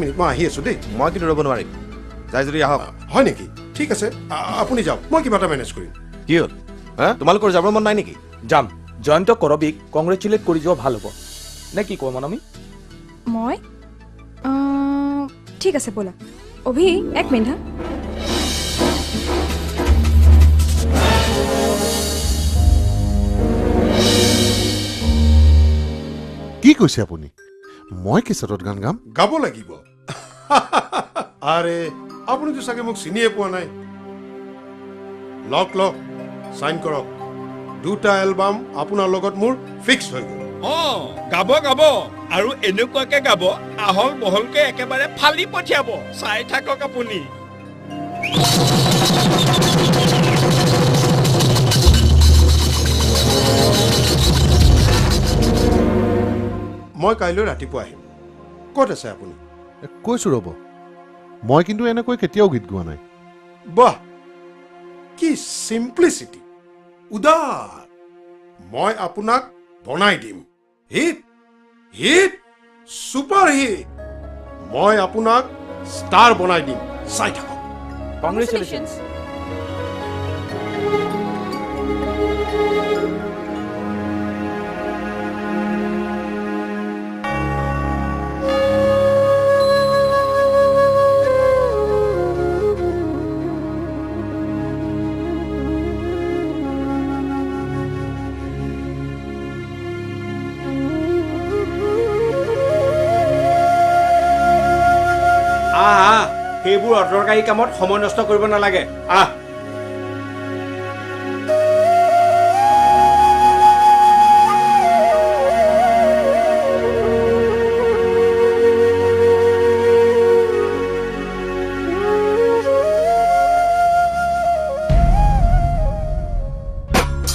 Minute মই আহি আছোঁ দেই। মই কিন্তু ৰ'ব নোৱাৰিম, যাই যদি আহক। হয় নেকি? ঠিক আছে, আপুনি যাওক, মই কিবা এটা মেনেজ কৰিম। কি হ'ল হা? তোমালোকৰ যাবৰ মন নাই নেকি? যাম। জয়ন্ত কৰবীক কংগ্ৰেচুলেট কৰি যোৱা ভাল হ'ব নে কি কোৱা মনমী? মই ঠিক আছে ব'লা। অভি এক মিনিট হা। কি কৈছে আপুনি? মই কেছেটত গান গাম? গাব লাগিব। আৰে আপুনিতো চাগে মোক চিনিয়ে পোৱা নাই। লওক চাইন কৰক। 2টা এলবাম আপোনাৰ লগত মোৰ ফিক্স হৈ গ'ল। গাব আৰু এনেকুৱাকে গাব, আহল বহলকে একেবাৰে ফালি পঠিয়াব। চাই থাকক আপুনি। মই কাইলৈ ৰাতিপুৱা আহিম। ক'ত আছে আপুনি? কৈছোঁ ৰ'ব, মই কিন্তু এনেকৈ কেতিয়াও গীত গোৱা নাই। বাহ, কি চিম্পলিচিটি, উদাৰ। মই আপোনাক বনাই দিম হিট হিট ছুপাৰ হিট। মই আপোনাক ষ্টাৰ বনাই দিম, চাই থাকক। কংগ্ৰেচুলেশ্যনছ। সেইবোৰ অদৰকাৰী কামত সময় নষ্ট কৰিব নালাগে।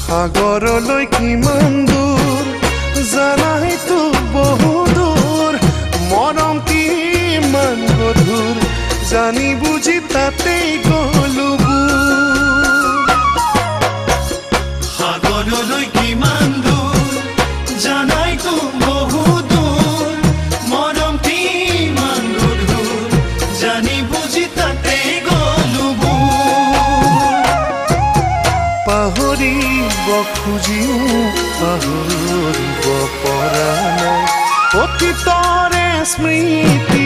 সাগৰলৈ কিমান দূৰ জানাইতো বহু দূৰ, মৰম কিমান গধুৰ জানি বুজি তাতেই গলো। সাগৰলৈ কিমান দূৰ জানাইতো বহু দূৰ, মৰম কিমান গধুৰ জানি বুজি তাতেই গলো। পাহৰিব খুজিও পাহৰিব পৰা নাই, অতীতৰে স্মৃতি